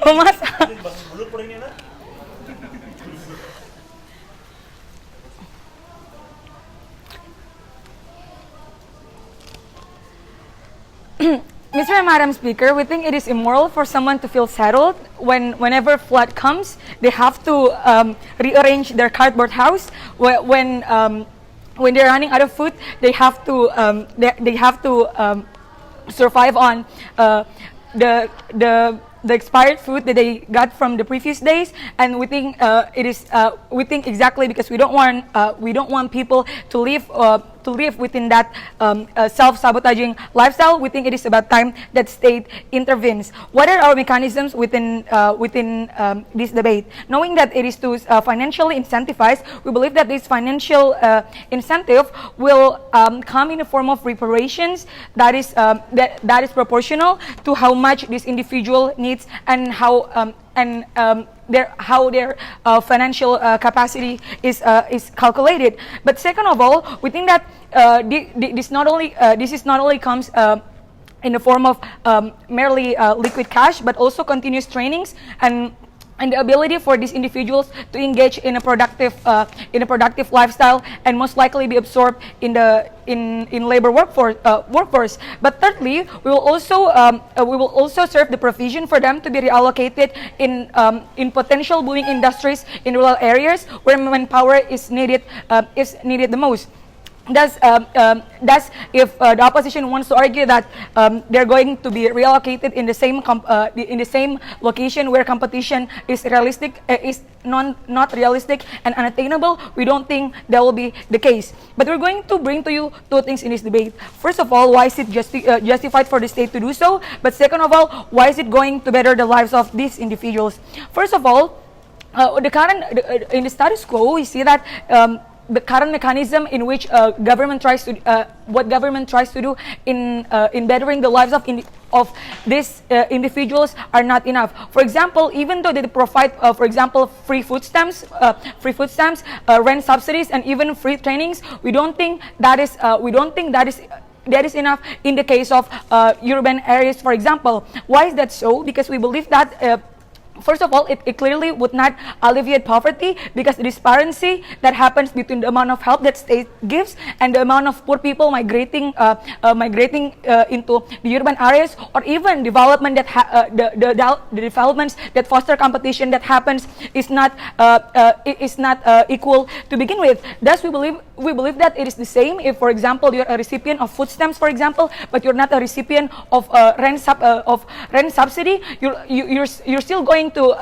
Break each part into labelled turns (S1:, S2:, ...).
S1: memasak. Mr. and Madam Speaker, we think it is immoral for someone to feel settled whenever flood comes. They have to rearrange their cardboard house. When they're running out of food, they have to survive on the expired food that they got from the previous days, and we think we think exactly because we don't want people to live within that self-sabotaging lifestyle. We think it is about time that state intervenes. What are our mechanisms within this debate? Knowing that it is to financially incentivize, we believe that this financial incentive will come in the form of reparations that is proportional to how much this individual needs and how their financial capacity is calculated. But second of all, we think that this is not only comes in the form of merely liquid cash, but also continuous trainings and the ability for these individuals to engage in a productive lifestyle and most likely be absorbed in labor workforce. But thirdly, we will also serve the provision for them to be reallocated in potential booming industries in rural areas where manpower is needed the most. Thus, if the opposition wants to argue that they're going to be reallocated in the same location where competition is not realistic and unattainable, we don't think that will be the case. But we're going to bring to you two things in this debate. First of all, why is it justified for the state to do so? But second of all, why is it going to better the lives of these individuals? First of all, in the status quo, we see that the current mechanism in which government tries to do in bettering the lives of these individuals are not enough. For example, even though they provide, for example, free food stamps, rent subsidies, and even free trainings, we don't think that is enough in the case of urban areas, for example. Why is that so? Because we believe that first of all, it clearly would not alleviate poverty, because the disparity that happens between the amount of help that state gives and the amount of poor people migrating into the urban areas, or even development the developments that foster competition that happens is not equal to begin with. Thus, we believe that it is the same if, for example, you're a recipient of food stamps, for example, but you're not a recipient of rent subsidy. You're still going to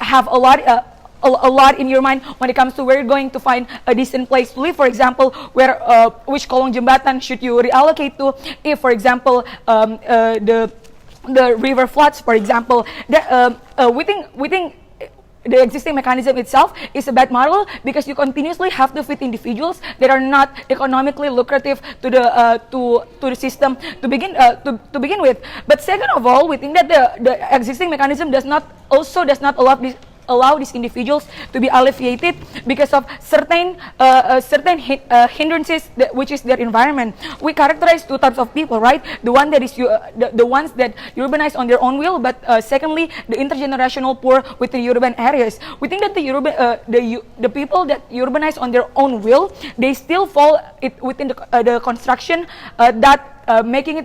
S1: have a lot in your mind when it comes to where you're going to find a decent place to live. For example, which kolong jembatan should you reallocate to? If, for example, the river floods, for example, we think the existing mechanism itself is a bad model, because you continuously have to feed individuals that are not economically lucrative to the system to begin with. But second of all, we think that the existing mechanism does not allow these individuals to be alleviated because of certain hindrances which is their environment. We characterize two types of people, right? The ones that urbanize on their own will, but secondly, the intergenerational poor within urban areas. We think that the people that urbanize on their own will, they still fall within the construction that making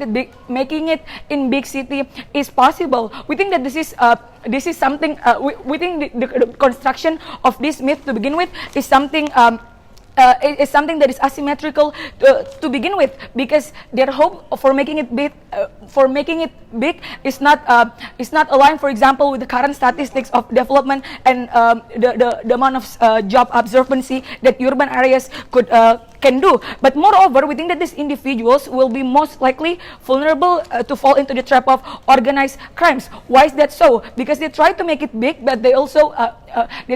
S1: it in big city is possible. We think that this is something. We think the construction of this myth to begin with is something. Is something that is asymmetrical to begin with, because their hope for making it big is not aligned, for example, with the current statistics of development and the amount of job absorbency that urban areas can do. But moreover, we think that these individuals will be most likely vulnerable to fall into the trap of organized crimes. Why is that so? Because they try to make it big, but they also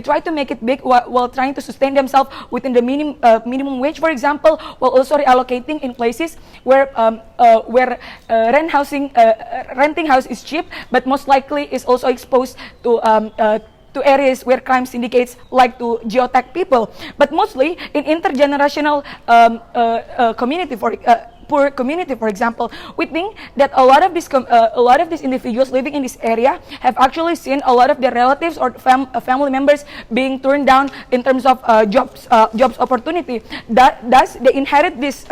S1: try to make it big while trying to sustain themselves within the minimum wage, for example, while also reallocating in places where renting house is cheap, but most likely is also exposed to areas where crime syndicates like to geotech people. But mostly in intergenerational community, poor community. For example, we think that a lot of these individuals living in this area have actually seen a lot of their relatives or family members being turned down in terms of jobs opportunity. Thus, they inherit this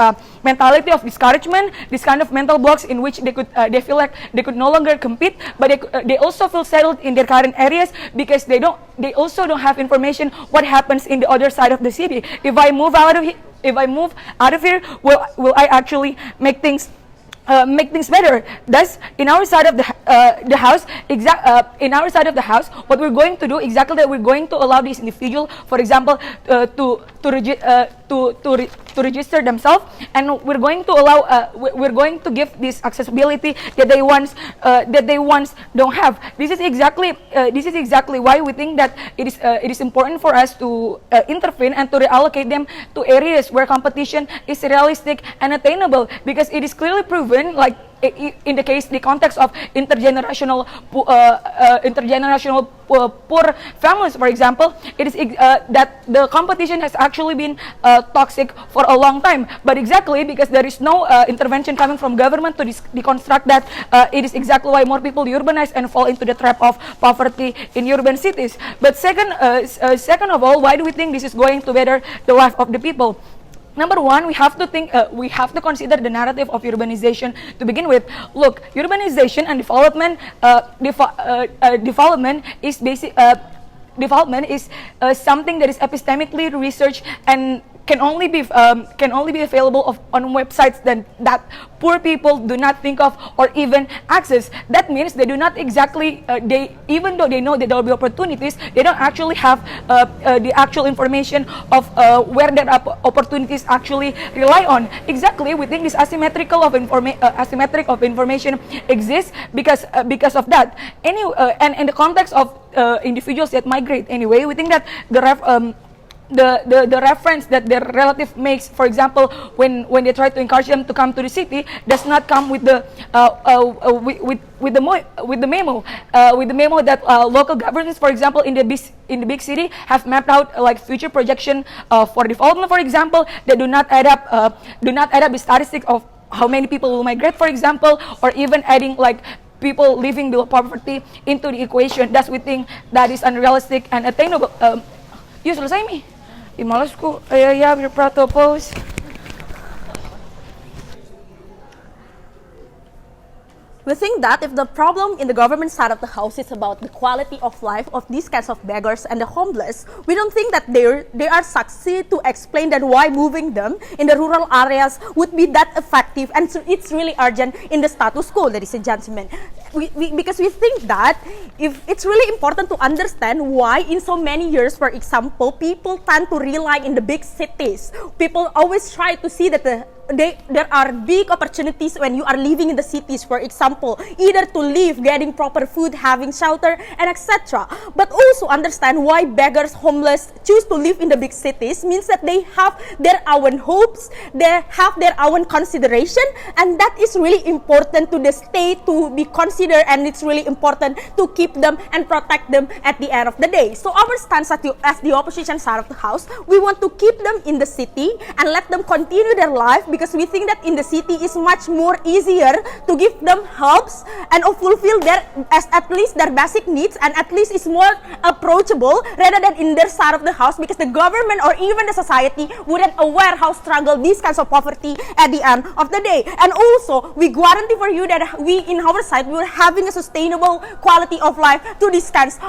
S1: mentality of discouragement, this kind of mental blocks in which they feel like they could no longer compete, but they also feel settled in their current areas because they also don't have information what happens in the other side of the city. If I move out of here, will I actually make things better? Thus, in our side of the house, what we're going to do exactly that we're going to allow this individual, for example, to register themselves, and we're going to allow we're going to give this accessibility that they once don't have. This is exactly why we think that it is important for us to intervene and to reallocate them to areas where competition is realistic and attainable, because it is clearly proven, like in the context of intergenerational poor families, for example, it is that the competition has actually been toxic for a long time. But exactly because there is no intervention coming from government to deconstruct that, it is exactly why more people urbanize and fall into the trap of poverty in urban cities. But second of all, why do we think this is going to better the life of the people? Number one, we have to consider the narrative of urbanization to begin with. Look, urbanization and development is something that is epistemically researched and can only be available on websites that poor people do not think of or even access. That means they do not exactly even though they know that there will be opportunities, they don't actually have the actual information of where their opportunities actually rely on. Exactly, we think this asymmetric of information exists because of that. And in the context of individuals that migrate anyway, we think that the reference that their relative makes, for example, when they try to encourage them to come to the city, does not come with the memo that local governments, for example, in the big city, have mapped out like future projection for development, for example, that do not add up the statistics of how many people will migrate, for example, or even adding like people living below poverty into the equation. Thus, we think that is unrealistic and attainable. Yuk, selesai Mi. Malasku, ya, berpropose.
S2: We think that if the problem in the government side of the house is about the quality of life of these kinds of beggars and the homeless, we don't think that they are succeed to explain that why moving them in the rural areas would be that effective, and so it's really urgent in the status quo, ladies and gentlemen. Because we think that if it's really important to understand why in so many years, for example, people tend to rely in the big cities. People always try to see that there are big opportunities when you are living in the cities, for example, either to live, getting proper food, having shelter, and etc. But also understand why beggars, homeless choose to live in the big cities means that they have their own hopes, they have their own consideration, and that is really important to the state to be considered, and it's really important to keep them and protect them at the end of the day. So our stance as the opposition side of the house, we want to keep them in the city and let them continue their life, because we think that in the city is much more easier to give them helps and fulfill at least their basic needs, and at least it's more approachable rather than in their side of the house, because the government or even the society wouldn't aware how struggle these kinds of poverty at the end of the day. And also, we guarantee for you that we in our side, we are having a sustainable quality of life to these kinds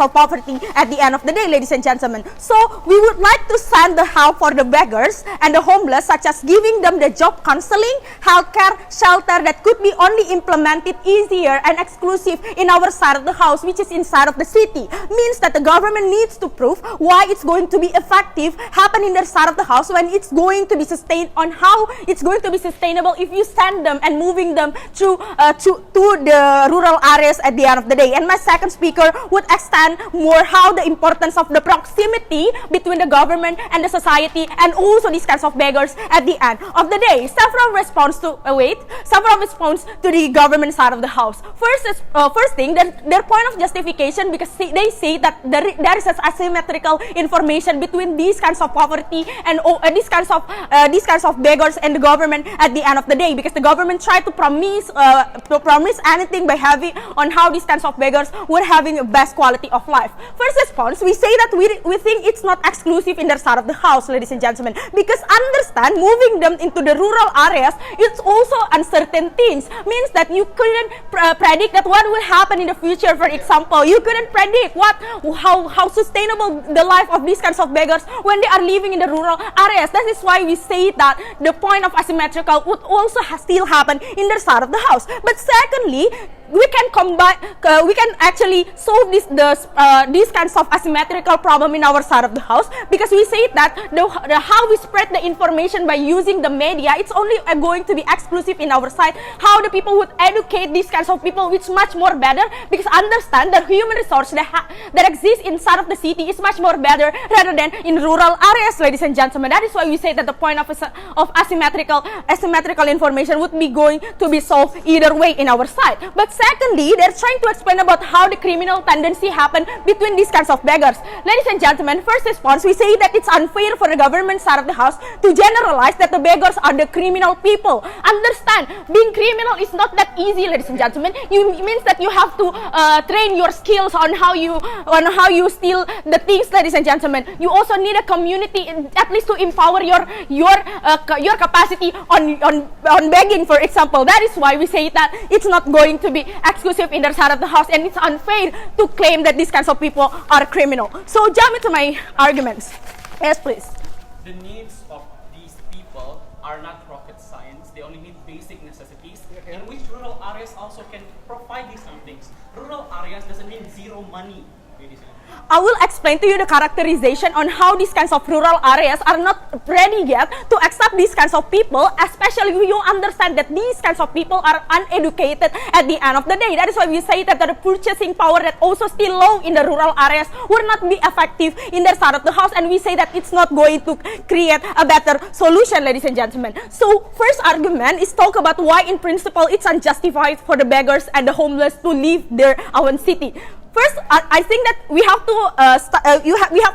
S2: of poverty at the end of the day, ladies and gentlemen. So we would like to send the help for the beggars and the homeless, such as giving them the job counseling, healthcare, shelter that could be only implemented easier and exclusive in our side of the house, which is inside of the city. Means that the government needs to prove why it's going to be effective happen in their side of the house, when it's going to be sustained, on how it's going to be sustainable if you send them and moving them to the rural areas at the end of the day. And my second speaker would extend more how the importance of the proximity between the government and the society, and also these kinds of beggars at the end of the day. Several response to the government side of the house. First thing, their point of justification, because they say that there is an asymmetrical information between these kinds of poverty and these kinds of beggars and the government at the end of the day, because the government tried to promise anything by having on how these kinds of beggars were having a best quality of life. First response, we say that we think it's not exclusive in their side of the house, ladies and gentlemen, because understand, moving them into the rural areas, it's also uncertain things, means that you couldn't predict that what will happen in the future. For example, you couldn't predict how sustainable the life of these kinds of beggars when they are living in the rural areas. That is why we say that the point of asymmetrical would also still happen in their side of the house. But secondly, we can actually solve these kinds of asymmetrical problem in our side of the house, because we say that how we spread the information by using the media, it's only going to be exclusive in our side. How the people would educate these kinds of people, which much more better, because understand the human resource that exists inside of the city is much more better rather than in rural areas, ladies and gentlemen. That is why we say that the point of asymmetrical information would be going to be solved either way in our side. But secondly, they're trying to explain about how the criminal tendency happened between these kinds of beggars. Ladies and gentlemen, first response, we say that it's unfair for the government side of the house to generalize that the beggars are the criminal people. Understand, being criminal is not that easy, ladies and gentlemen. It means that you have to train your skills on how you steal the things, ladies and gentlemen. You also need a community, at least to empower your capacity on begging, for example. That is why we say that it's not going to be exclusive in their side of the house, and it's unfair to claim that these kinds of people are criminal. So jump into my arguments. Yes, please.
S3: The needs of these people are not rocket science. They only need basic necessities, in which rural areas also can provide these some things. Rural areas doesn't mean zero money, ladies and gentlemen.
S2: I will explain to you the characterization on how these kinds of rural areas are not ready yet to accept these kinds of people, especially when you understand that these kinds of people are uneducated at the end of the day. That is why we say that the purchasing power that also still low in the rural areas will not be effective in their side of the house, and we say that it's not going to create a better solution, ladies and gentlemen. So first argument is talk about why in principle it's unjustified for the beggars and the homeless to leave their own city. First, I think that we have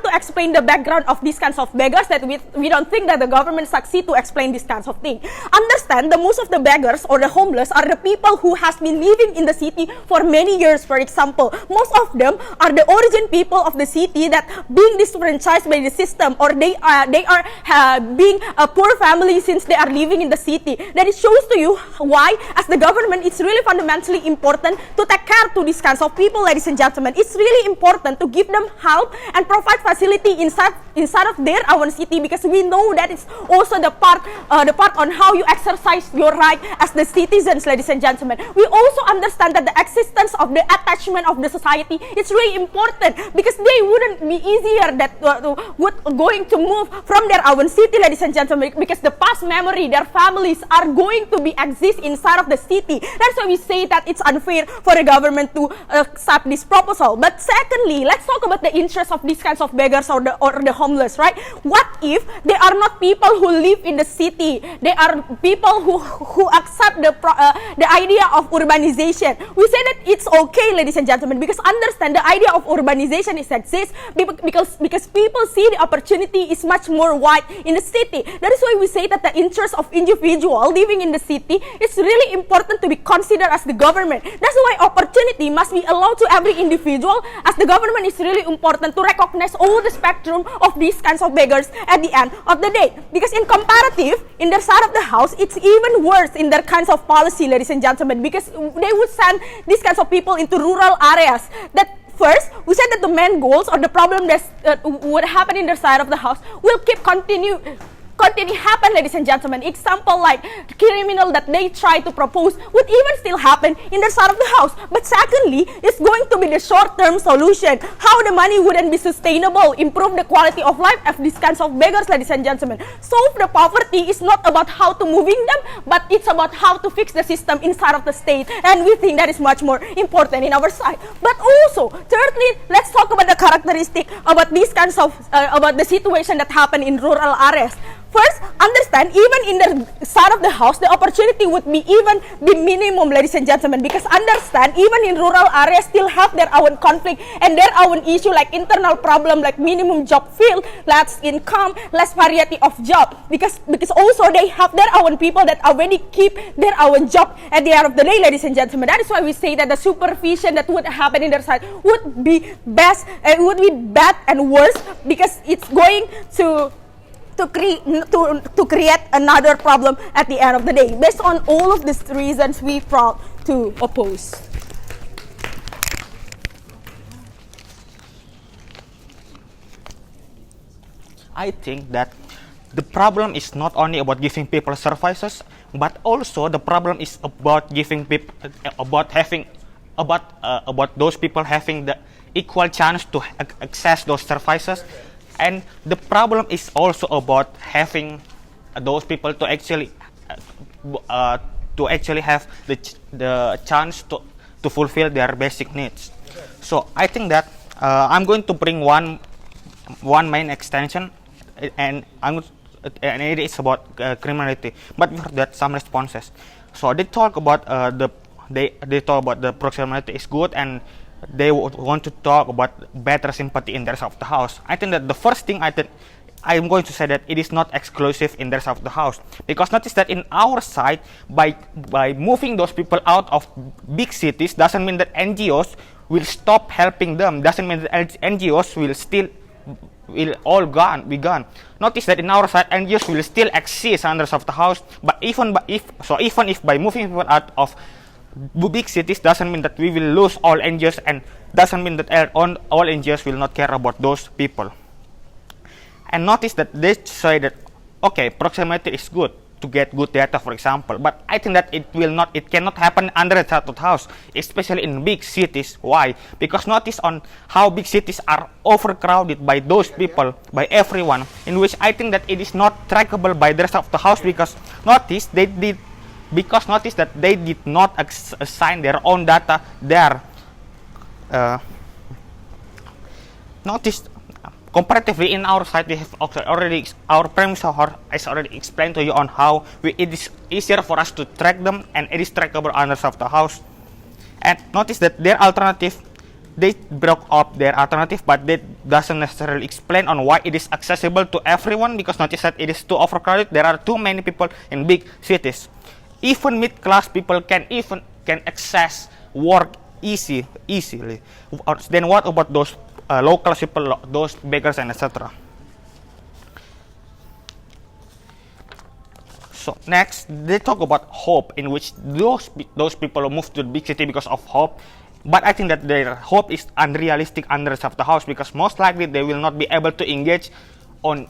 S2: to explain the background of these kinds of beggars, that we don't think that the government succeed to explain these kinds of things. Understand, the most of the beggars or the homeless are the people who has been living in the city for many years. For example, most of them are the origin people of the city that being disenfranchised by the system, or they are being a poor family since they are living in the city. That it shows to you why, as the government, it's really fundamentally important to take care to these kinds of people, ladies and gentlemen. It's really important to give them help and provide facility inside of their own city, because we know that it's also the part on how you exercise your right as the citizens, ladies and gentlemen. We also understand that the existence of the attachment of the society is really important, because they wouldn't be easier going to move from their own city, ladies and gentlemen, because the past memory, their families are going to be exist inside of the city. That's why we say that it's unfair for the government to accept this proposal. But secondly, let's talk about the interest of these kinds of beggars or the homeless, right? What if they are not people who live in the city? They are people who accept the idea of urbanization. We say that it's okay, ladies and gentlemen, because understand the idea of urbanization exists because people see the opportunity is much more wide in the city. That is why we say that the interest of individual living in the city is really important to be considered as the government. That's why opportunity must be allowed to every individual, as the government is really important to recognize all the spectrum of these kinds of beggars at the end of the day. Because in comparative, in their side of the house, it's even worse in their kinds of policy, ladies and gentlemen, because they would send these kinds of people into rural areas. That first, we said that the main goals or the problem that would happen in their side of the house will keep continue. continue happen, ladies and gentlemen. Example like criminal that they try to propose would even still happen in the side of the house. But secondly, it's going to be the short-term solution. How the money wouldn't be sustainable, improve the quality of life of these kinds of beggars, ladies and gentlemen. Solve the poverty is not about how to moving them, but it's about how to fix the system inside of the state. And we think that is much more important in our side. But also, thirdly, let's talk about the characteristic about these kinds of, about the situation that happen in rural areas. First, understand, even in the side of the house, the opportunity would be even the minimum, ladies and gentlemen, because understand, even in rural areas still have their own conflict and their own issue like internal problem like minimum job field, less income, less variety of job, because also they have their own people that already keep their own job at the end of the day, ladies and gentlemen. That is why we say that the supervision that would happen in their side would be best, would be bad and worse, because it's going to create another problem at the end of the day. Based on all of these reasons, we proud to oppose.
S4: I think that the problem is not only about giving people services, but also the problem is about giving people, about those people having the equal chance to access those services. And the problem is also about having those people to actually have the chance to fulfill their basic needs. So I think that I'm going to bring one main extension, and it is about criminality. But before that, some responses. So they talk about they talk about the proximity is good, and they want to talk about better sympathy in the rest of the house. I think that the first thing I'm going to say that it is not exclusive in the rest of the house, because notice that in our side, by moving those people out of big cities doesn't mean that NGOs will stop helping them. Doesn't mean that NGOs will all be gone. Notice that in our side, NGOs will still exist under the rest of the house. But even if by moving people out of big cities doesn't mean that we will lose all NGOs, and doesn't mean that all NGOs will not care about those people. And notice that they say that, okay, proximity is good to get good data, for example, but I think that it cannot happen under the side of the house, especially in big cities. Why? Because notice on how big cities are overcrowded by those people, by everyone, in which I think that it is not trackable by the rest of the house, because notice that they did not assign their own data there. Notice, comparatively in our side, we have our premise is already explained to you on how it is easier for us to track them, and it is trackable under the house. And notice that their alternative, they broke up their alternative, but they doesn't necessarily explain on why it is accessible to everyone, because notice that it is too overcrowded. There are too many people in big cities. Even mid-class people can access work easily. Then what about those local people, those beggars, and etc.? So next, they talk about hope, in which those people move to the big city because of hope. But I think that their hope is unrealistic under the house, because most likely they will not be able to engage on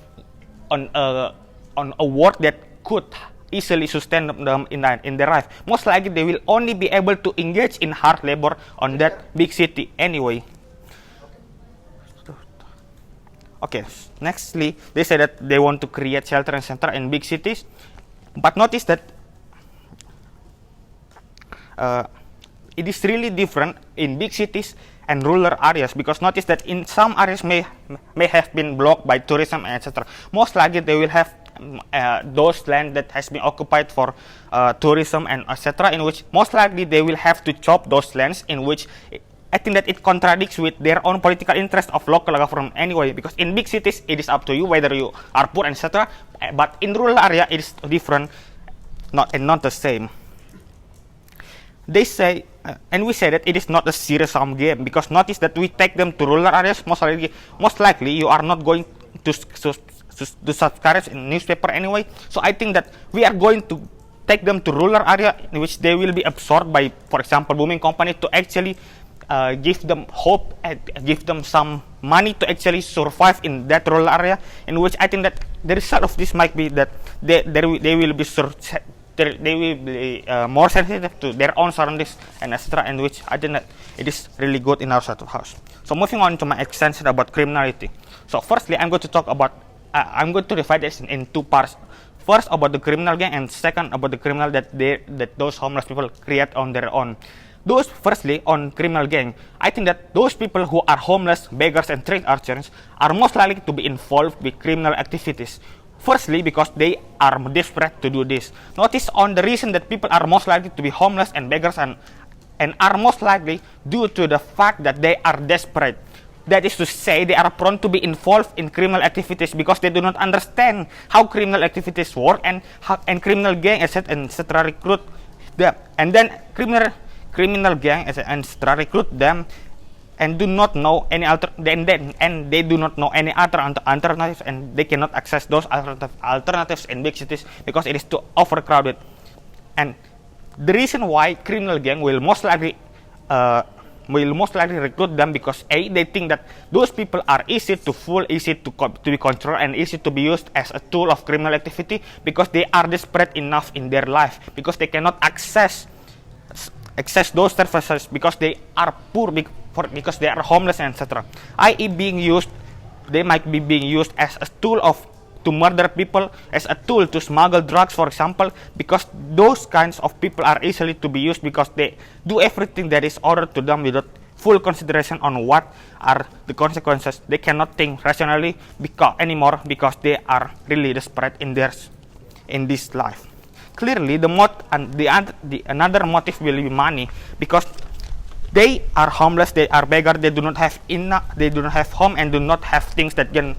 S4: a work that could easily sustain them in their life. Most likely they will only be able to engage in hard labor on that big city anyway. Okay, nextly, they say that they want to create shelter center in big cities, but notice that it is really different in big cities and rural areas, because notice that in some areas may have been blocked by tourism, etc. Most likely they will have those land that has been occupied for tourism and etc., in which most likely they will have to chop those lands, in which I think that it contradicts with their own political interest of local government anyway, because in big cities it is up to you whether you are poor, etc., but in rural area it is different, not the same. They say, and we say that it is not a zero-sum game, because notice that we take them to rural areas, most likely you are not going to subscribe in newspaper anyway. So I think that we are going to take them to rural area, in which they will be absorbed by, for example, booming company to actually give them hope and give them some money to actually survive in that rural area, in which I think that the result of this might be that they will be more sensitive to their own surroundings and etc. And which I think that it is really good in our sort of house. So moving on to my extension about criminality. So firstly, I'm going to talk about I'm going to divide this in two parts. First about the criminal gang, and second about the criminal that those homeless people create on their own. Firstly, on criminal gang, I think that those people who are homeless, beggars, and street urchins are most likely to be involved with criminal activities. Firstly, because they are desperate to do this. Notice on the reason that people are most likely to be homeless and beggars and are most likely due to the fact that they are desperate. That is to say, they are prone to be involved in criminal activities because they do not understand how criminal activities work and criminal gang etc. recruit them, and then criminal gang etc. recruit them and do not know any they do not know any other alternatives, and they cannot access those alternatives in big cities because it is too overcrowded. And the reason why criminal gang will most likely recruit them because they think that those people are easy to fool, easy to be controlled, and easy to be used as a tool of criminal activity because they are desperate enough in their life, because they cannot access those services because they are poor, because they are homeless, etc. I.e., they might be being used as a tool to murder people, as a tool to smuggle drugs, for example, because those kinds of people are easily to be used because they do everything that is ordered to them without full consideration on what are the consequences. They cannot think rationally anymore because they are really desperate in this life. Clearly, another motive will be money, because they are homeless, they are beggars, they do not have home and do not have things that can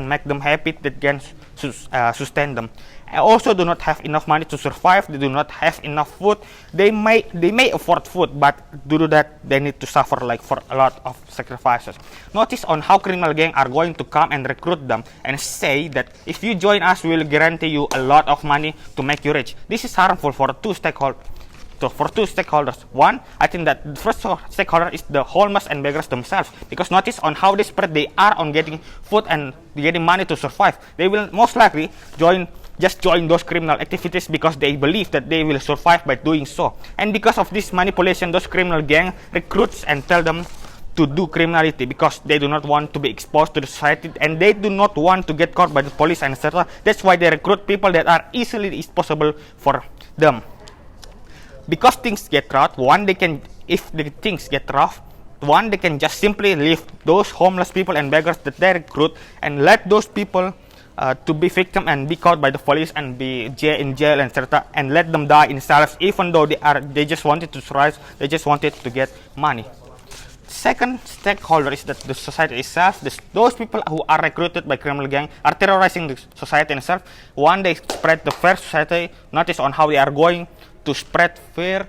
S4: make them happy, that can sustain them. They also do not have enough money to survive. They do not have enough food. They may afford food, but due to that they need to suffer for a lot of sacrifices. Notice on how criminal gang are going to come and recruit them and say that if you join us, we will guarantee you a lot of money to make you rich. This is harmful for two stakeholders. One, I think that the first stakeholder is the homeless and beggars themselves, because notice on how desperate they are on getting food and getting money to survive. They will most likely join those criminal activities because they believe that they will survive by doing so. And because of this manipulation, those criminal gang recruits and tell them to do criminality because they do not want to be exposed to the society and they do not want to get caught by the police and etc. That's why they recruit people that are easily possible for them. Because things get rough, if the things get rough, they can just simply leave those homeless people and beggars that they recruit and let those people to be victim and be caught by the police and be in jail, etc. and let them die in silence, even though they just wanted to survive, they just wanted to get money. Second stakeholder is that the society itself. Those people who are recruited by criminal gang are terrorizing the society itself. One, they spread the fair society. Notice on how they are going to spread fear,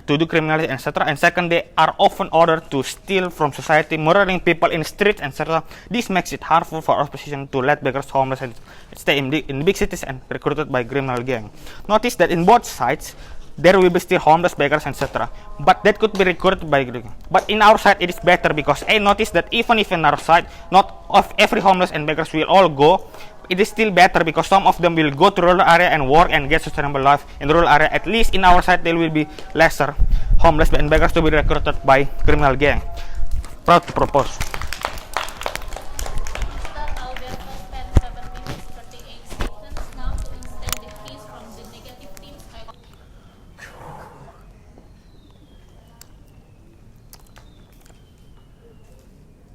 S4: to do criminality, etc. And second, they are often ordered to steal from society, murdering people in the streets, etc. This makes it harmful for opposition to let beggars, homeless, and stay in big cities and recruited by criminal gang. Notice that in both sides, there will be still homeless, beggars, etc. But that could be recruited by gang. But in our side, it is better because I notice that even if in our side, not of every homeless and beggars will all go. It is still better because some of them will go to rural area and work and get sustainable life in rural area. At least in our side, there will be lesser homeless and beggars to be recruited by criminal gang. Proud to propose.
S5: Mr. Alberto spent 7 minutes 38 seconds now to extend the case from the negative teams.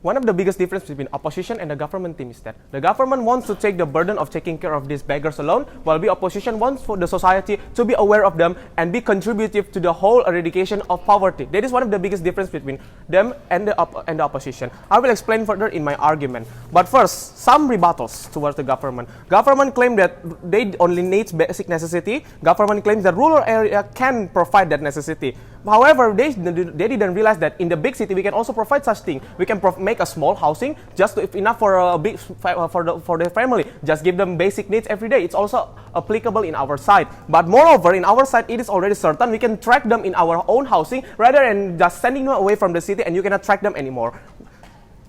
S6: One of the biggest differences between opposition and the government team is that the government wants to take the burden of taking care of these beggars alone, while the opposition wants for the society to be aware of them and be contributive to the whole eradication of poverty. That is one of the biggest difference between them and the opposition. I will explain further in my argument. But first, some rebuttals towards the government. Government claims that they only need basic necessity. Government claims that rural area can provide that necessity. However, they didn't realize that in the big city we can also provide such thing. We can make a small housing just enough for a big for the family. Just give them basic needs every day. It's also applicable in our side. But moreover, in our side, it is already certain we can track them in our own housing rather than just sending them away from the city and you cannot track them anymore.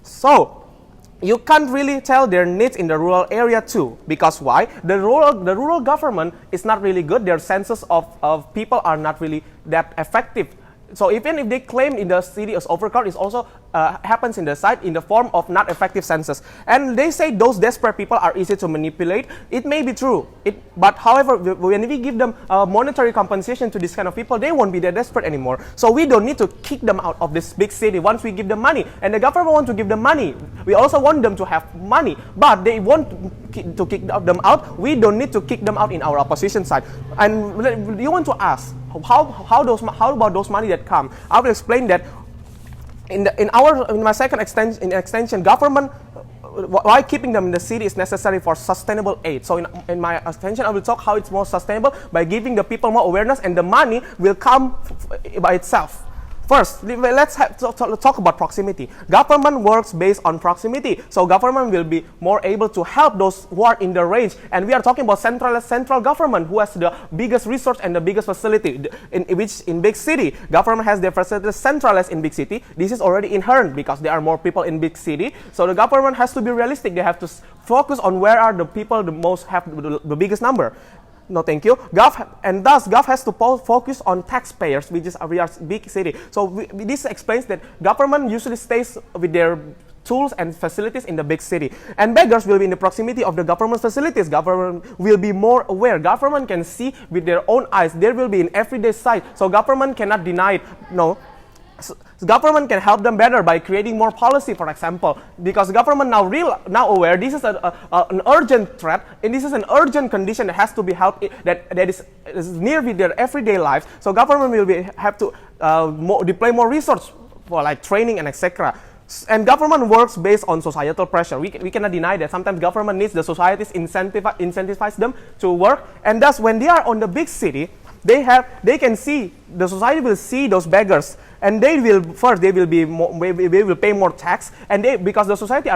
S6: So you can't really tell their needs in the rural area too, because why? The rural government is not really good. Their census of people are not really that effective. So even if they claim in the city is overcrowded, it also happens in the site in the form of not effective census. And they say those desperate people are easy to manipulate. It may be true. But however, when we give them monetary compensation to this kind of people, they won't be that desperate anymore. So we don't need to kick them out of this big city once we give them money. And the government wants to give them money. We also want them to have money. But they want to kick them out. We don't need to kick them out in our opposition side. And you want to ask, how about those money that come? I will explain that in my second extension, government, why keeping them in the city is necessary for sustainable aid. So in my extension, I will talk how it's more sustainable by giving the people more awareness, and the money will come by itself. First, let's talk about proximity. Government works based on proximity. So government will be more able to help those who are in the range. And we are talking about central government, who has the biggest resource and the biggest facility. In big city, government has their facilities centralized in big city. This is already inherent because there are more people in big city. So the government has to be realistic. They have to focus on where are the people have the biggest number. No, thank you. Gov has to focus on taxpayers, which is we are big city. So this explains that government usually stays with their tools and facilities in the big city, and beggars will be in the proximity of the government facilities. Government will be more aware. Government can see with their own eyes. There will be in everyday sight. So government cannot deny it. No. So government can help them better by creating more policy, for example, because government now aware this is an urgent threat, and this is an urgent condition that has to be helped, that is near with their everyday lives. So government will have to deploy more resources for like training and etc. And government works based on societal pressure. We cannot deny that sometimes government needs the societies incentivize them to work, and thus when they are on the big city, they can see, the society will see those beggars, and they will pay more tax, and because the society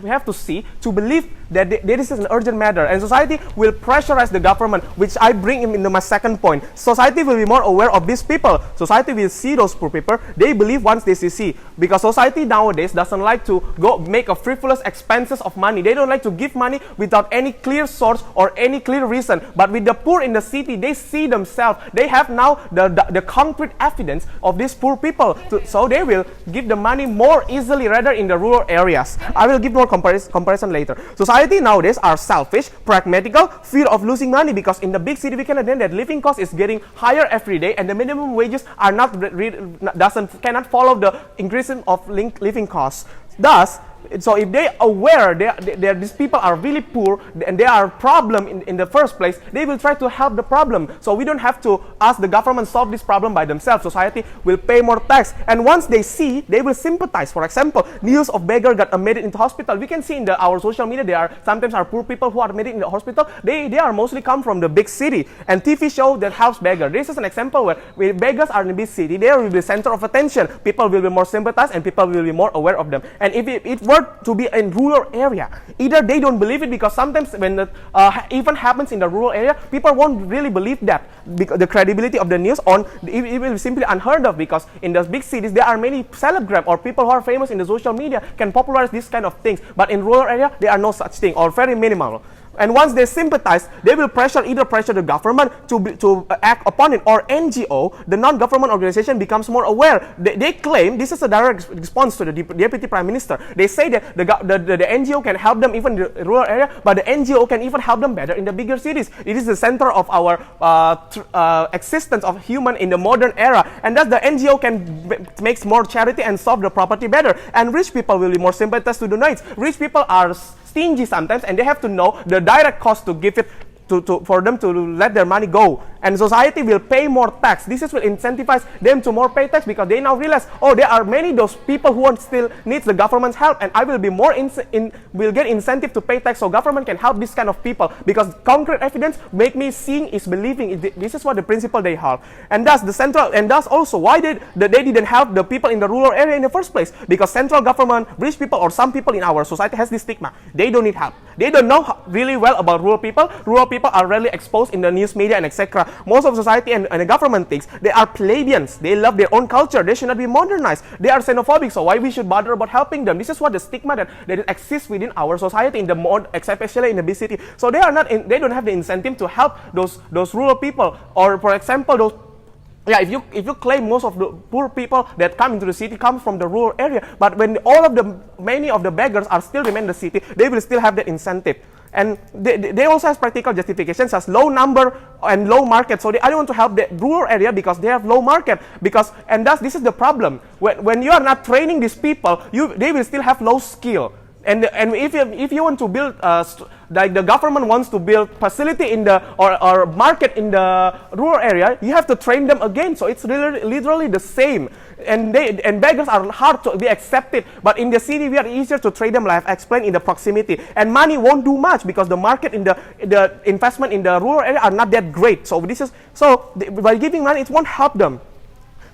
S6: we have to see to believe that this is an urgent matter, and society will pressurize the government, which I bring into my second point. Society will be more aware of these people. Society will see those poor people. They believe once they see, because society nowadays doesn't like to go make a frivolous expenses of money. They don't like to give money without any clear source or any clear reason. But with the poor in the city, they see themselves. They have now the concrete evidence of these poor people, so they will give the money more easily rather in the rural areas. I will give more comparison later. Society nowadays are selfish, pragmatical, fear of losing money, because in the big city we can attend that living cost is getting higher every day, and the minimum wages are cannot follow the increase of living costs. Thus, so if they aware these people are really poor and they are a problem in the first place, they will try to help the problem. So we don't have to ask the government solve this problem by themselves. Society will pay more tax, and once they see, they will sympathize. For example, news of beggar got admitted into hospital. We can see in our social media, there are sometimes poor people who are admitted in the hospital. They are mostly come from the big city, and TV show that helps beggar. This is an example where beggars are in the big city. They will be the center of attention. People will be more sympathized, and people will be more aware of them. And if it were to be in rural area, either they don't believe it, because sometimes when the event happens in the rural area, people won't really believe that, because the credibility of the news it will be simply unheard of, because in the big cities there are many celebgram or people who are famous in the social media can popularize this kind of things, but in rural area there are no such thing or very minimal. And once they sympathize, they will either pressure the government to act upon it, or NGO, the non-government organization, becomes more aware. They claim this is a direct response to the Deputy Prime Minister. They say that the NGO can help them even in the rural area, but the NGO can even help them better in the bigger cities. It is the center of our existence of human in the modern era, and thus the NGO can make more charity and solve the property better. And rich people will be more sympathized to the needs. Rich people are stingy sometimes, and they have to know the direct cost to give it for them to let their money go, and society will pay more tax. This will incentivize them to more pay tax, because they now realize, oh, there are many those people who still needs the government's help, and I will be more will get incentive to pay tax, so government can help this kind of people, because concrete evidence make me seeing is believing. This is what the principle they have, and thus thus also why they didn't help the people in the rural area in the first place, because central government, rich people, or some people in our society has this stigma. They don't need help. They don't know really well about rural people. Rural people are rarely exposed in the news media and etc. Most of society and the government thinks they are plebeians. They love their own culture. They should not be modernized. They are xenophobic. So why we should bother about helping them? This is what the stigma that exists within our society, in the especially in the big city. So they don't have the incentive to help those rural people. Or for example, those. Yeah, if you claim most of the poor people that come into the city come from the rural area, but when many of the beggars are still remain in the city, they will still have that incentive. And they also have practical justifications as low number and low market. So I don't want to help the rural area because they have low market. And thus this is the problem. When you are not training these people, they will still have low skill. And if you want to build, like the government wants to build facility in the or market in the rural area, you have to train them again. So it's literally the same. And beggars are hard to be accepted, but in the city we are easier to train them, like I've explained, in the proximity. And money won't do much because the market in the investment in the rural area are not that great. So by giving money, it won't help them.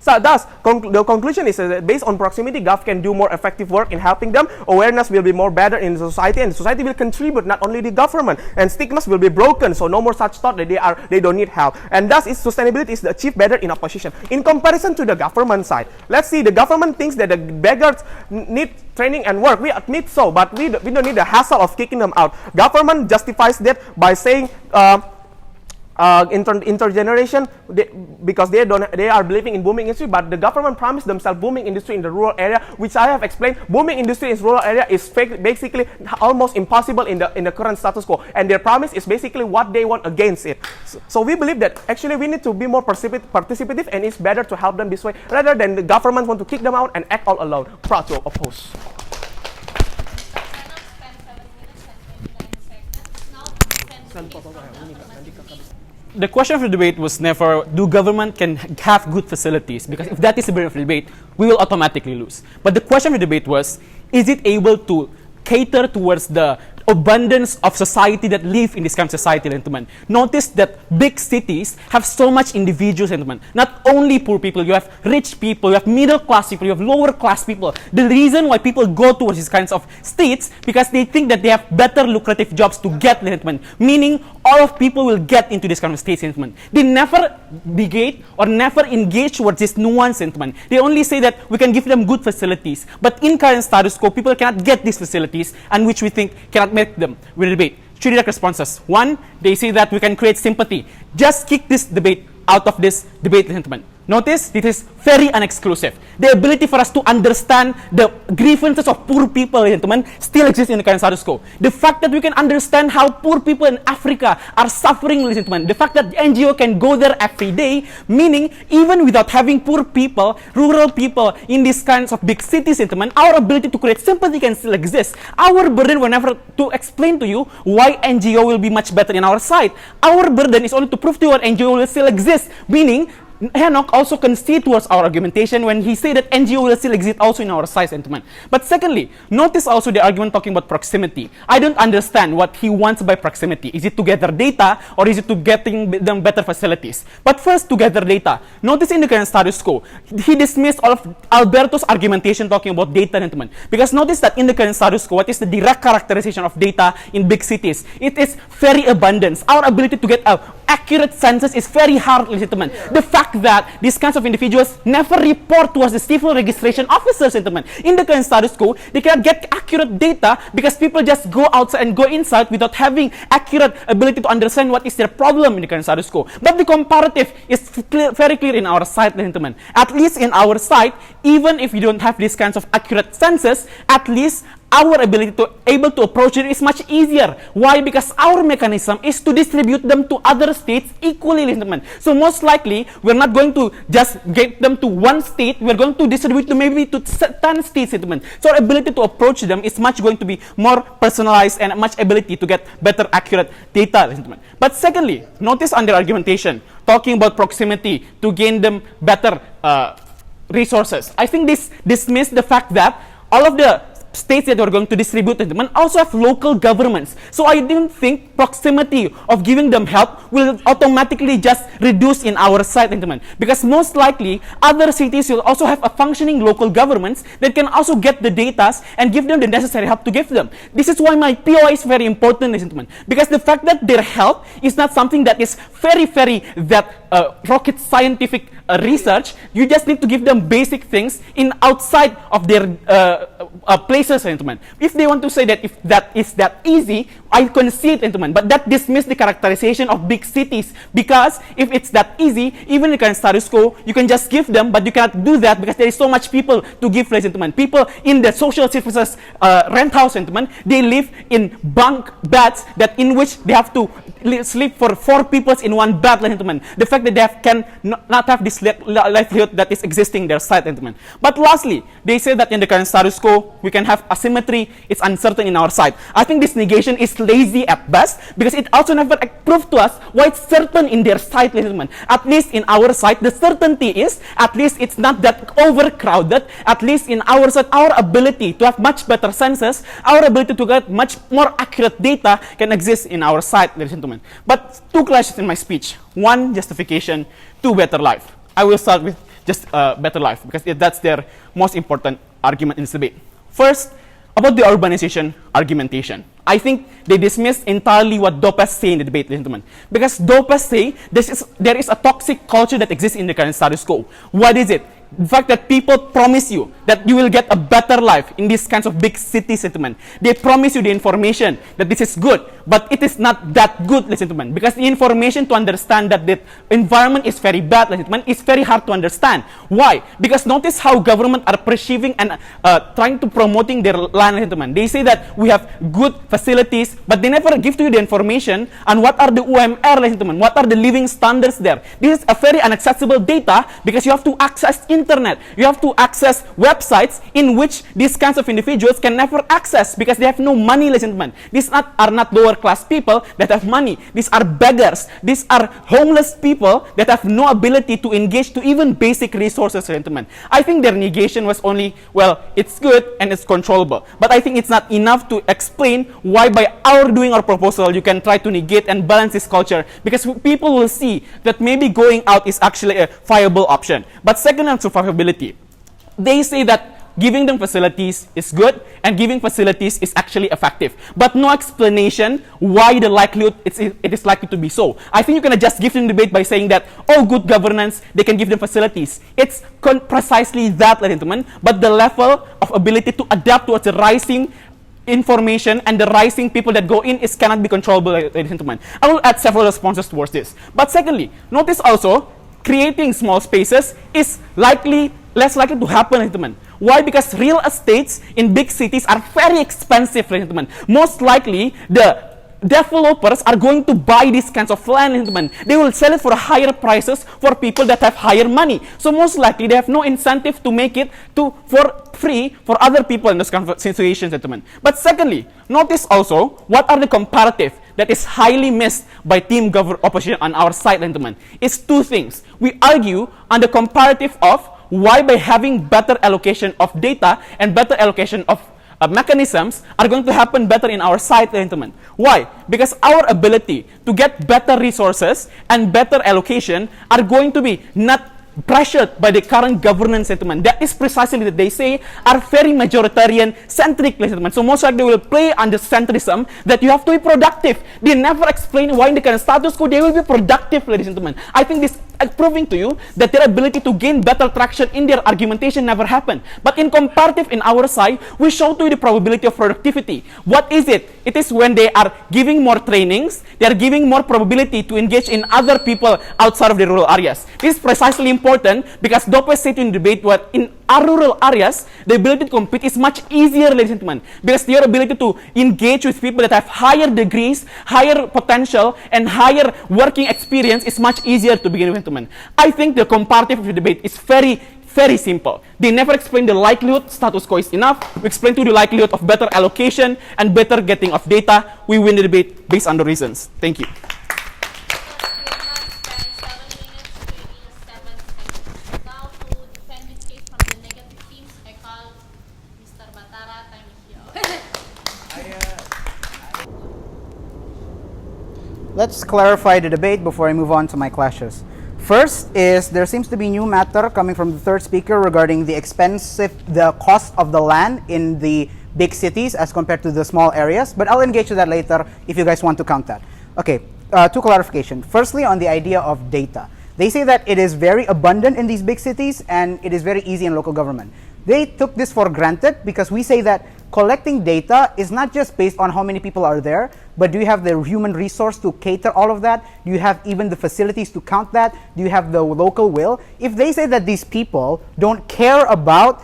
S6: So thus, the conclusion is that based on proximity, Gov can do more effective work in helping them. Awareness will be more better in the society, and the society will contribute, not only the government. And stigmas will be broken, so no more such thought that they don't need help. And thus, its sustainability is achieved better in opposition. In comparison to the government side, let's see, the government thinks that the beggars need training and work. We admit so, but we don't need the hassle of kicking them out. Government justifies that by saying. Intergeneration, because they are believing in booming industry, but the government promised themselves booming industry in the rural area, which I have explained. Booming industry in rural area is basically almost impossible in the current status quo, and their promise is basically what they want against it. So we believe that actually we need to be more participative, and it's better to help them this way rather than the government want to kick them out and act all alone. Proud to oppose.
S7: The question of the debate was never, do government can have good facilities? Because if that is the burden of the debate, we will automatically lose. But the question of the debate was, is it able to cater towards the abundance of society that live in this kind of society, gentlemen? Notice that big cities have so much individuals, gentlemen. Not only poor people, you have rich people, you have middle class people, you have lower class people. The reason why people go towards these kinds of states, because they think that they have better lucrative jobs to get, gentlemen. Meaning, all of people will get into this kind of states, gentlemen. They never negate or never engage towards this nuance, gentlemen. They only say that we can give them good facilities. But in current status quo, people cannot get these facilities, and which we think cannot make them win the debate. Three direct responses. One, they say that we can create sympathy. Just kick this debate out of this debate, gentlemen. Notice, this is very unexclusive. The ability for us to understand the grievances of poor people, gentlemen, still exists in the current status quo. The fact that we can understand how poor people in Africa are suffering, gentlemen. The fact that the NGO can go there every day, meaning even without having poor people, rural people in these kinds of big cities, gentlemen, our ability to create sympathy can still exist. Our burden will never to explain to you why NGO will be much better in our side. Our burden is only to prove to you that NGO will still exist, meaning Henokh also concede towards our argumentation when he said that NGO will still exist also in our side, gentlemen. But secondly, notice also the argument talking about proximity. I don't understand what he wants by proximity. Is it to gather data or is it to getting them better facilities? But first, to gather data. Notice in the current status quo, he dismissed all of Alberto's argumentation talking about data, gentlemen. Because notice that in the current status quo, what is the direct characterization of data in big cities? It is very abundant. Our ability to get accurate census is very hard, gentlemen. The fact that these kinds of individuals never report towards the civil registration officers, gentlemen. In the current status quo, they cannot get accurate data because people just go outside and go inside without having accurate ability to understand what is their problem in the current status quo. But the comparative is very clear in our side, gentlemen. At least in our side, even if we don't have these kinds of accurate census, at least our ability to able to approach it is much easier. Why? Because our mechanism is to distribute them to other states equally, gentlemen. So most likely, we're not going to just get them to one state. We're going to distribute them maybe to 10 states, gentlemen. So our ability to approach them is much going to be more personalized and much ability to get better, accurate data, gentlemen. But secondly, notice under argumentation, talking about proximity to gain them better resources. I think this dismisses the fact that all of the states that are going to distribute it, and also have local governments. So I don't think proximity of giving them help will automatically just reduce in our side, because most likely other cities will also have a functioning local governments that can also get the data and give them the necessary help to give them. This is why my POI is very important, ladies and gentlemen, because the fact that their help is not something that is very rocket scientific research. You just need to give them basic things in outside of their places, gentlemen. If they want to say that if that is that easy, I concede, gentlemen, but that dismisses the characterization of big cities, because if it's that easy, even in the current status quo, you can just give them, but you cannot do that because there is so much people to give, ladies and gentlemen. People in the social services rent house, gentlemen, they live in bunk beds that in which they have to sleep for 4 people in one bed, ladies and gentlemen. The fact that they can not have this livelihood that is existing in their side, gentlemen. But lastly, they say that in the current status quo, we can have asymmetry, it's uncertain in our side. I think this negation is lazy at best, because it also never proved to us why it's certain in their side, ladies and gentlemen. At least in our side, the certainty is, at least it's not that overcrowded. At least in our side, our ability to have much better senses, our ability to get much more accurate data can exist in our side, ladies and gentlemen. But 2 clashes in my speech. 1, justification. 2, better life. I will start with just better life, because that's their most important argument in this debate. First, about the urbanization argumentation. I think they dismiss entirely what Dopes say in the debate, ladies and gentlemen. Because Dopes say there is a toxic culture that exists in the current status quo. What is it? The fact that people promise you that you will get a better life in these kinds of big city settlement. They promise you the information that this is good, but it is not that good, ladies and gentlemen, because the information to understand that the environment is very bad, ladies and gentlemen, is very hard to understand. Why? Because notice how government are perceiving and trying to promoting their land, ladies and gentlemen. They say that we have good facilities, but they never give to you the information on what are the UMR, ladies and gentlemen, what are the living standards there. This is a very inaccessible data, because you have to access internet. You have to access websites in which these kinds of individuals can never access, because they have no money, ladies and gentlemen. These are not lower class people that have money. These are beggars. These are homeless people that have no ability to engage to even basic resources, ladies and gentlemen. I think their negation was only, well, it's good and it's controllable. But I think it's not enough to explain why by our doing our proposal, you can try to negate and balance this culture, because people will see that maybe going out is actually a viable option. But second, on survivability, they say that giving them facilities is good and giving facilities is actually effective, but no explanation why the likelihood it is likely to be so. I think you can just give them debate by saying that, oh, good governance, they can give them facilities. It's precisely that, ladies and gentlemen, but the level of ability to adapt towards the rising information and the rising people that go in cannot be controllable, ladies and gentlemen. I will add several responses towards this. But secondly, notice also, creating small spaces is less likely to happen, ladies and gentlemen. Why? Because real estates in big cities are very expensive, ladies and gentlemen. Most likely, the developers are going to buy these kinds of land, ladies and gentlemen. They will sell it for higher prices for people that have higher money. So most likely, they have no incentive to make it for free for other people in those kind of situations, gentlemen. But secondly, notice also what are the comparative that is highly missed by team opposition on our side, gentlemen. It's 2 things. We argue on the comparative of why by having better allocation of data and better allocation of mechanisms are going to happen better in our side, gentlemen. Why? Because our ability to get better resources and better allocation are going to be not pressured by the current governance, gentlemen. That is precisely that they say are very majoritarian centric, gentlemen. So most likely they will play on the centrism that you have to be productive. They never explain why in the current status quo they will be productive, ladies and gentlemen. I think this is proving to you that their ability to gain better traction in their argumentation never happened. But in comparative in our side, we show to you the probability of productivity. What is it? It is when they are giving more trainings, they are giving more probability to engage in other people outside of the rural areas. This is precisely important because Dopes said in debate what in our rural areas, the ability to compete is much easier, ladies and gentlemen, because your ability to engage with people that have higher degrees, higher potential, and higher working experience is much easier to begin with, gentlemen. I think the comparative of the debate is very simple. They never explain the likelihood status quo is enough. We explain to the likelihood of better allocation and better getting of data. We win the debate based on the reasons. Thank you.
S5: Now to defend this case from the negative teams, I call Mr. Batara. Time is
S8: let's clarify the debate before I move on to my clashes. First is there seems to be new matter coming from the third speaker regarding the cost of the land in the big cities as compared to the small areas, but I'll engage with that later if you guys want to count that. Okay, two clarification. Firstly, on the idea of data. They say that it is very abundant in these big cities and it is very easy in local government. They took this for granted because we say that collecting data is not just based on how many people are there, but do you have the human resource to cater all of that? Do you have even the facilities to count that? Do you have the local will? If they say that these people don't care about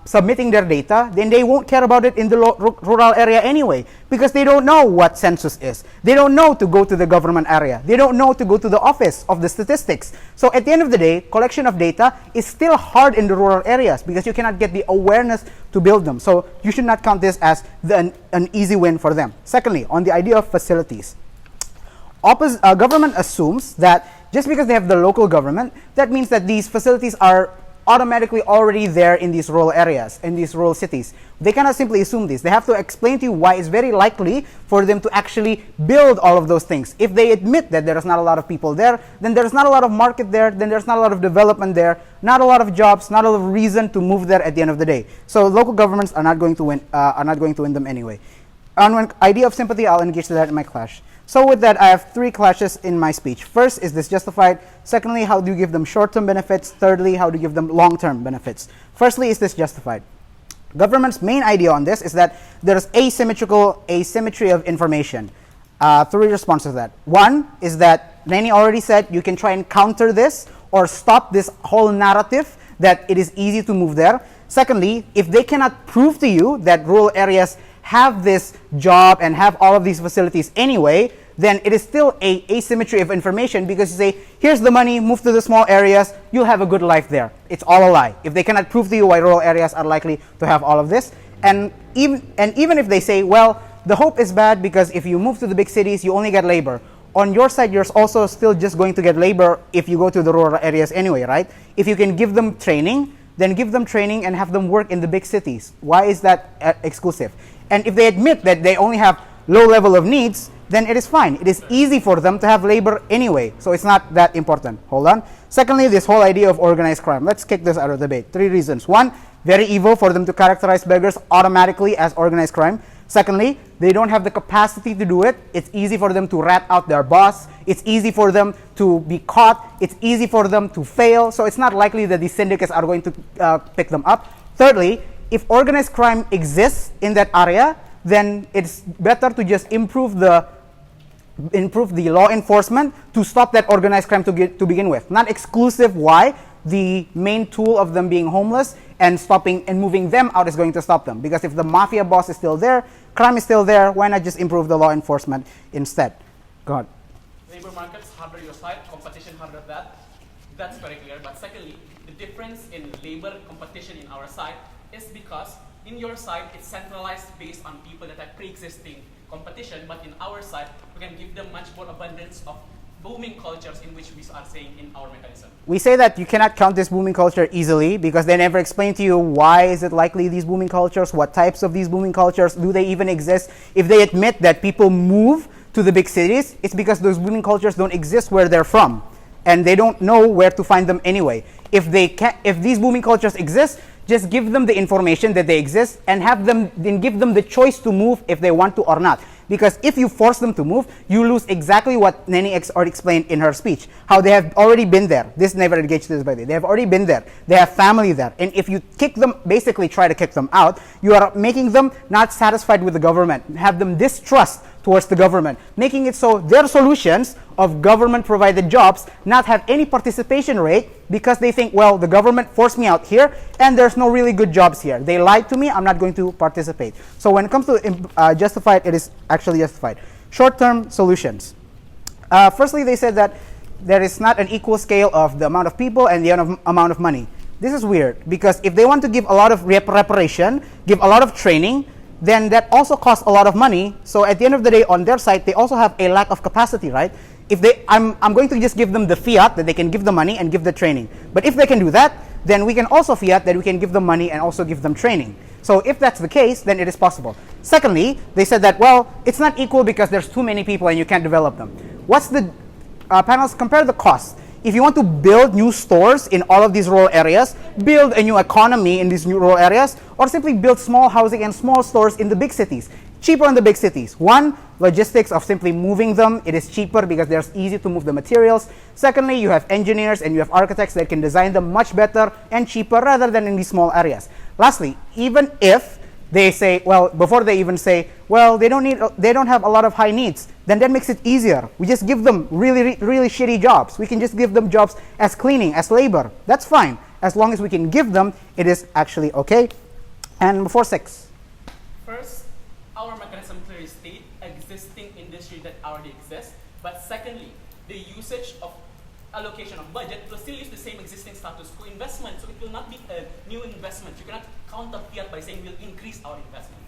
S8: submitting their data, then they won't care about it in the rural area anyway, because they don't know what census is. They don't know to go to the government area. They don't know to go to the office of the statistics. So at the end of the day, collection of data is still hard in the rural areas because you cannot get the awareness to build them. So you should not count this as an easy win for them. Secondly, on the idea of facilities. Government assumes that just because they have the local government, that means that these facilities are automatically already there in these rural areas, in these rural cities. They cannot simply assume this. They have to explain to you why it's very likely for them to actually build all of those things. If they admit that there is not a lot of people there, then there's not a lot of market there, then there's not a lot of development there, not a lot of jobs, not a lot of reason to move there at the end of the day. So local governments are not going to win them anyway. On an idea of sympathy, I'll engage to that in my clash. So with that, I have three clashes in my speech. First, is this justified? Secondly, how do you give them short-term benefits? Thirdly, how do you give them long-term benefits? Firstly, is this justified? Government's main idea on this is that there is asymmetry of information. Three responses to that. One is that Neny already said you can try and counter this or stop this whole narrative that it is easy to move there. Secondly, if they cannot prove to you that rural areas have this job and have all of these facilities anyway, then it is still a asymmetry of information, because you say, here's the money, move to the small areas, you'll have a good life there. It's all a lie. If they cannot prove to you why rural areas are likely to have all of this, and even if they say, well, the hope is bad because if you move to the big cities, you only get labor. On your side, you're also still just going to get labor if you go to the rural areas anyway, right? If you can give them training, then give them training and have them work in the big cities. Why is that exclusive? And if they admit that they only have low level of needs, then it is fine. It is easy for them to have labor anyway, so it's not that important. Hold on. Secondly, this whole idea of organized crime. Let's kick this out of debate. Three reasons. One, very evil for them to characterize beggars automatically as organized crime. Secondly, they don't have the capacity to do it. It's easy for them to rat out their boss. It's easy for them to be caught. It's easy for them to fail. So it's not likely that these syndicates are going to pick them up. Thirdly, if organized crime exists in that area, then it's better to just improve the law enforcement to stop that organized crime to begin with. Not exclusive why the main tool of them being homeless and stopping and moving them out is going to stop them. Because if the mafia boss is still there, crime is still there, why not just improve the law enforcement instead? Go ahead.
S3: Labor markets harder your side, competition harder that. That's very clear. But secondly, the difference in labor competition in our side is because in your side, it's centralized based on people that have pre-existing competition, but in our side, we can give them much more abundance of booming cultures in which we are saying in our mechanism.
S8: We say that you cannot count this booming culture easily because they never explain to you why is it likely these booming cultures, what types of these booming cultures, do they even exist? If they admit that people move to the big cities, it's because those booming cultures don't exist where they're from, and they don't know where to find them anyway. If these booming cultures exist, just give them the information that they exist and then give them the choice to move if they want to or not. Because if you force them to move, you lose exactly what Neny explained in her speech, how they have already been there. This never engaged this, by the way. They have already been there. They have family there. And if you kick them, basically try to kick them out, you are making them not satisfied with the government, have them distrust towards the government, making it so their solutions of government-provided jobs not have any participation rate because they think, well, the government forced me out here and there's no really good jobs here. They lied to me, I'm not going to participate. So when it comes to justified, it is actually justified. Short-term solutions. Firstly, they said that there is not an equal scale of the amount of people and the amount of money. This is weird because if they want to give a lot of reparation, give a lot of training, then that also costs a lot of money. So at the end of the day, on their side, they also have a lack of capacity, right? If I'm going to just give them the fiat that they can give the money and give the training. But if they can do that, then we can also fiat that we can give them money and also give them training. So if that's the case, then it is possible. Secondly, they said that, well, it's not equal because there's too many people and you can't develop them. What's the panelists compare the cost? If you want to build new stores in all of these rural areas, build a new economy in these new rural areas, or simply build small housing and small stores in the big cities. Cheaper in the big cities. One, logistics of simply moving them. It is cheaper because there's easy to move the materials. Secondly, you have engineers and you have architects that can design them much better and cheaper rather than in these small areas. Lastly, even if they say, well, before they even say, well, they don't have a lot of high needs, then that makes it easier. We just give them really shitty jobs. We can just give them jobs as cleaning, as labor. That's fine. As long as we can give them, it is actually okay. And before 6.
S3: First, our mechanism clearly state existing industry that already exists. But secondly, the usage of allocation of budget will still use the same existing status quo investment. So it will not be a new investment. You cannot counter fiat by saying we'll increase our investment.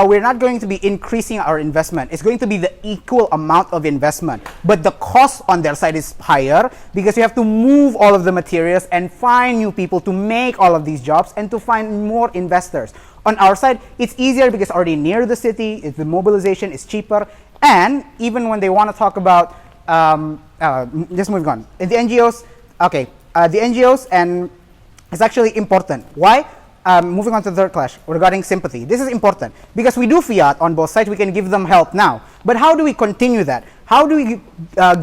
S8: We're not going to be increasing our investment. It's going to be the equal amount of investment. But the cost on their side is higher because you have to move all of the materials and find new people to make all of these jobs and to find more investors. On our side, it's easier because already near the city, the mobilization is cheaper. And even when they want to talk about, just moving on. The NGOs, okay, the NGOs, and it's actually important. Why? Moving on to the third clash regarding sympathy. This is important because we do fiat on both sides. We can give them help now. But how do we continue that? How do we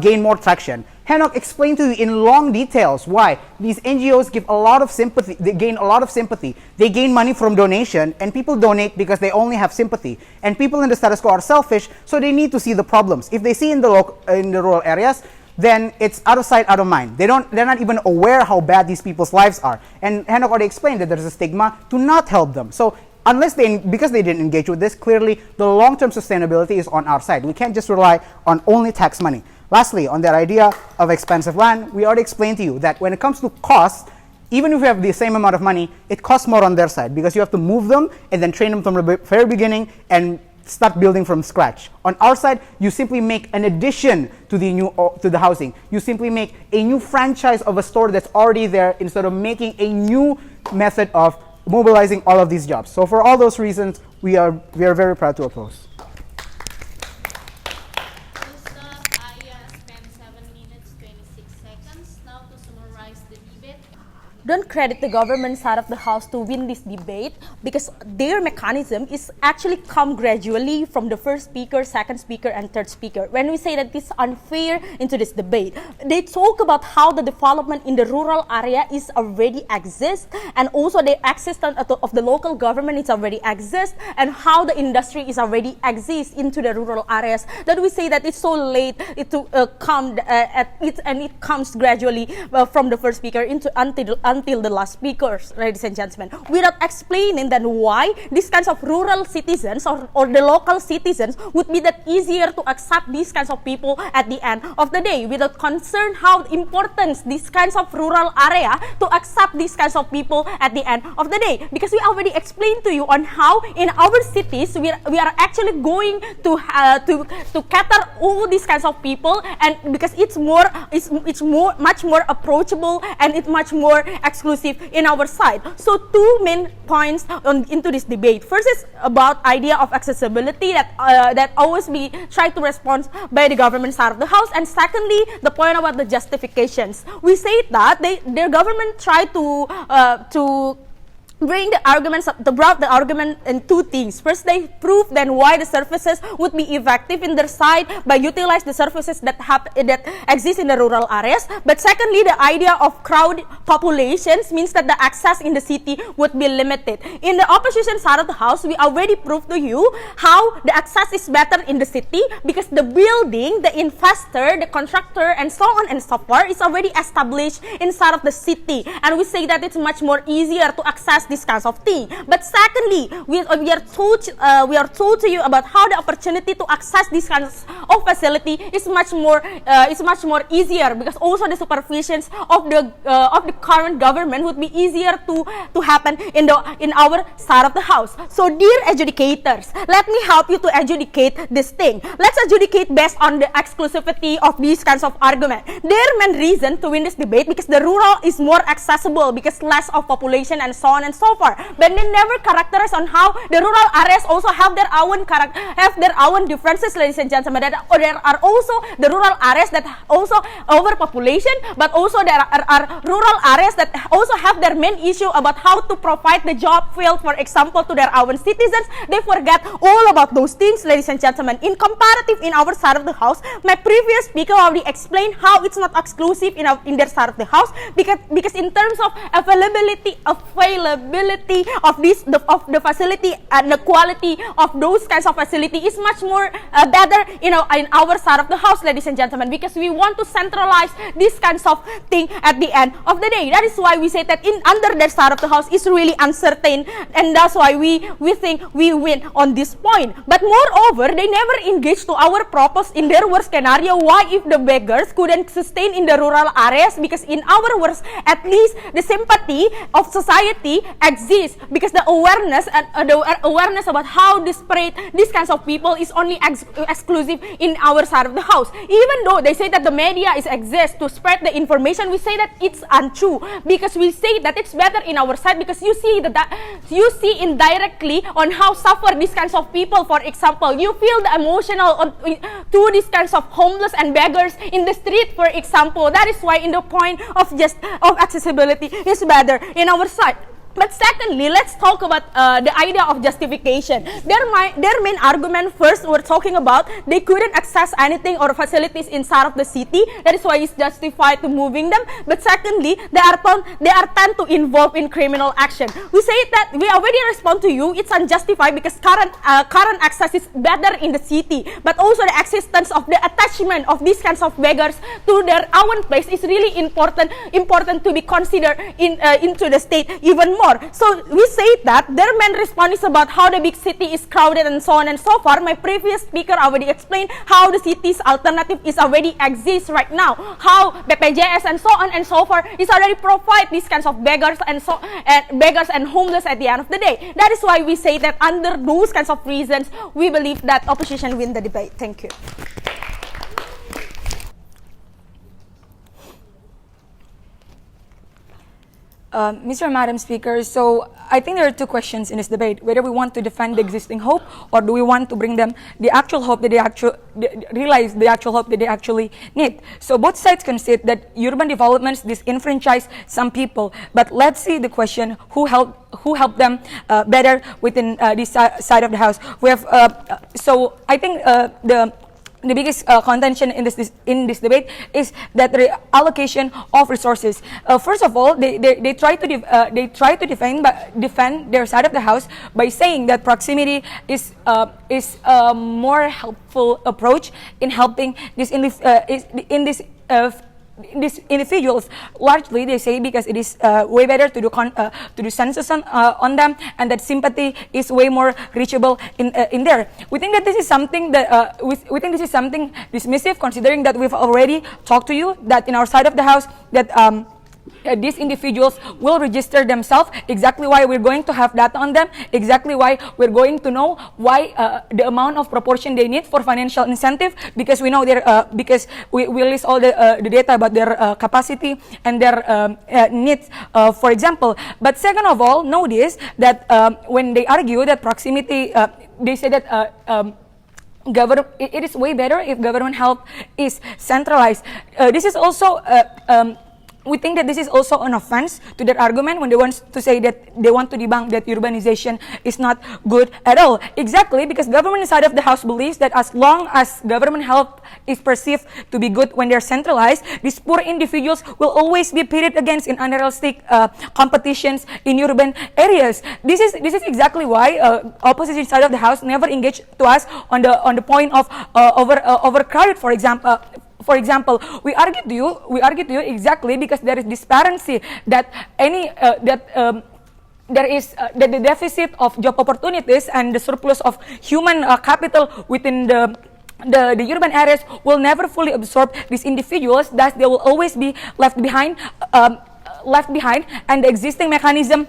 S8: gain more traction? Henokh explained to you in long details why these NGOs give a lot of sympathy. They gain a lot of sympathy. They gain money from donation, and people donate because they only have sympathy. And people in the status quo are selfish, so they need to see the problems. If they see in the rural areas, then it's out of sight, out of mind. They're not even aware how bad these people's lives are. And Henokh already explained that there's a stigma to not help them. So because they didn't engage with this, clearly the long-term sustainability is on our side. We can't just rely on only tax money. Lastly, on their idea of expensive land, we already explained to you that when it comes to cost, even if you have the same amount of money, it costs more on their side because you have to move them and then train them from the very beginning and start building from scratch. On our side, you simply make an addition to the housing. You simply make a new franchise of a store that's already there instead of making a new method of mobilizing all of these jobs. So for all those reasons, we are very proud to oppose.
S5: Aya spent 7 minutes 26 seconds. Now to summarize the debate.
S2: Don't credit the government side of the house to win this debate because their mechanism is actually come gradually from the first speaker, second speaker, and third speaker. When we say that it's unfair into this debate, they talk about how the development in the rural area is already exist, and also the existence of the local government is already exist, and how the industry is already exist into the rural areas. That we say that it's so late it comes gradually from the first speaker until the last speakers, ladies and gentlemen, without explaining then why these kinds of rural citizens or the local citizens would be that easier to accept these kinds of people at the end of the day, without concern how important these kinds of rural area to accept these kinds of people at the end of the day. Because we already explained to you on how in our cities we are actually going to cater all these kinds of people, and because it's much more approachable and it's much more exclusive in our side. So two main points into this debate. First is about idea of accessibility that always be tried to respond by the government side of the house, and secondly the point about the justifications. We say that their government tried to bring the arguments, brought the argument in two things. First, they proved then why the services would be effective in their side by utilize the services that exist in the rural areas. But secondly, the idea of crowd populations means that the access in the city would be limited. In the opposition side of the house, we already proved to you how the access is better in the city because the building, the investor, the contractor, and so on and so forth is already established inside of the city. And we say that it's much more easier to access this kinds of thing. But secondly, we are told to you about how the opportunity to access these kinds of facility is much more easier because also the supervisions of the current government would be easier to happen in our side of the house. So dear adjudicators, let me help you to adjudicate this thing. Let's adjudicate based on the exclusivity of these kinds of argument. Their main reason to win this debate because the rural is more accessible because less of population and so on and so far. But they never characterize on how the rural areas also have their own differences, ladies and gentlemen. That there are also the rural areas that also overpopulation, but also there are rural areas that also have their main issue about how to provide the job field, for example, to their own citizens. They forget all about those things, ladies and gentlemen. In comparative, in our side of the house, my previous speaker already explained how it's not exclusive in their side of the house, because in terms of availability of the facility and the quality of those kinds of facility is much more better, in our side of the house, ladies and gentlemen, because we want to centralize these kinds of thing at the end of the day. That is why we say that under their side of the house is really uncertain, and that's why we think we win on this point. But moreover, they never engage to our purpose in their worst scenario. Why if the beggars couldn't sustain in the rural areas? Because in our worst, at least the sympathy of society exists, because the awareness and the awareness about how disparate these kinds of people is only exclusive in our side of the house. Even though they say that the media exists to spread the information, we say that it's untrue, because we say that it's better in our side, because you see you see indirectly on how suffer these kinds of people. For example, you feel the emotional to these kinds of homeless and beggars in the street, for example. That is why in the point of accessibility is better in our side. But secondly, let's talk about the idea of justification. Their main argument, first, we're talking about they couldn't access anything or facilities inside of the city. That is why it's justified to moving them. But secondly, they are tend to involve in criminal action. We say that we already respond to you. It's unjustified because current access is better in the city. But also the existence of the attachment of these kinds of beggars to their own place is really important to be considered into the state even more. So we say that their main response is about how the big city is crowded and so on and so forth. My previous speaker already explained how the city's alternative is already exists right now. How BPJS and so on and so forth is already provide these kinds of beggars and homeless at the end of the day. That is why we say that under those kinds of reasons, we believe that opposition win the debate. Thank you.
S1: Mr. and Madam Speaker, so I think there are two questions in this debate: whether we want to defend the existing hope, or do we want to bring them the actual hope that realize the actual hope that they actually need. So both sides concede that urban developments disenfranchise some people, but let's see the question: who helped them better within this side of the house. We have so I think the biggest contention in this debate is that the allocation of resources. First of all, they try to defend their side of the house by saying that proximity is a more helpful approach in helping these individuals. Largely, they say because it is way better to do census on them, and that sympathy is way more reachable in there. We think that this is something that we think this is something dismissive, considering that we've already talked to you that in our side of the house that these individuals will register themselves, exactly why we're going to have data on them, exactly why we're going to know why the amount of proportion they need for financial incentive, because we know because we list all the data about their capacity and their needs, for example. But second of all, notice that when they argue that proximity, they say that it is way better if government help is centralized. This is also we think that this is also an offense to their argument when they want to say that they want to debunk that urbanization is not good at all. Exactly, because government side of the house believes that as long as government help is perceived to be good when they're centralized, these poor individuals will always be pitted against in unrealistic competitions in urban areas. This is exactly why opposition side of the house never engaged to us on the point of overcrowded, for example. For example, we argue to you exactly because there is disparity that there is that the deficit of job opportunities and the surplus of human capital within the urban areas will never fully absorb these individuals. Thus, they will always be left behind, and the existing mechanisms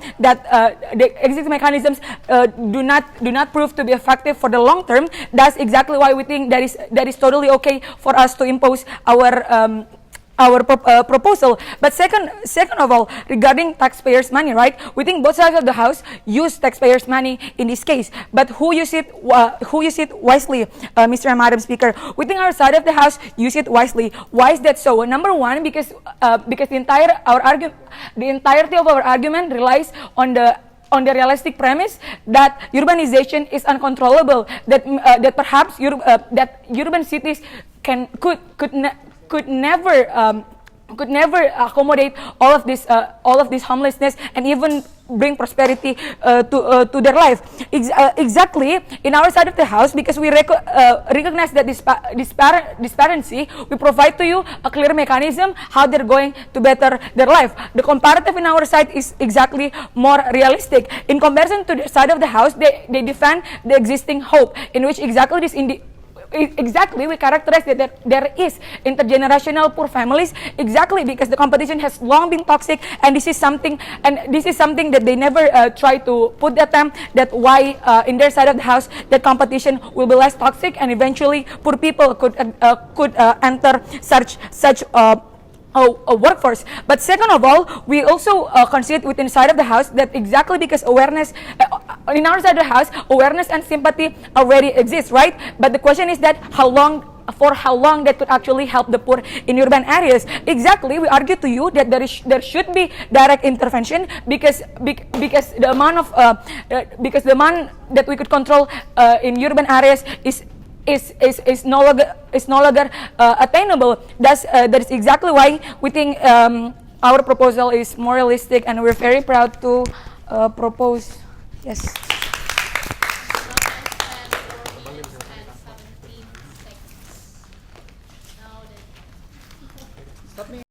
S1: do not prove to be effective for the long term. That's exactly why we think that is totally okay for us to impose our proposal. But second of all, regarding taxpayers' money, right? We think both sides of the house use taxpayers' money in this case. But who use it wisely, Mr. and Madam Speaker? We think our side of the house use it wisely. Why is that so? Number one, because the entirety of our argument relies on the realistic premise that urbanization is uncontrollable, that perhaps that urban cities could never accommodate all of this homelessness and even bring prosperity to their life. Exactly in our side of the house, because we recognize that disparity, we provide to you a clear mechanism how they're going to better their life. The comparative in our side is exactly more realistic. In comparison to the side of the house, they defend the existing hope, in which exactly we characterize that there is intergenerational poor families, exactly because the competition has long been toxic, and this is something that they never try to put the attempt that why in their side of the house that competition will be less toxic, and eventually poor people could enter such a workforce. But second of all, we also consider within side of the house that exactly because awareness in our side of the house, awareness and sympathy already exist, right? But the question is that for how long that could actually help the poor in urban areas. Exactly, we argue to you that there should be direct intervention because the amount that we could control in urban areas is no longer attainable. That is exactly why we think our proposal is more realistic, and we're very proud to propose. Yes.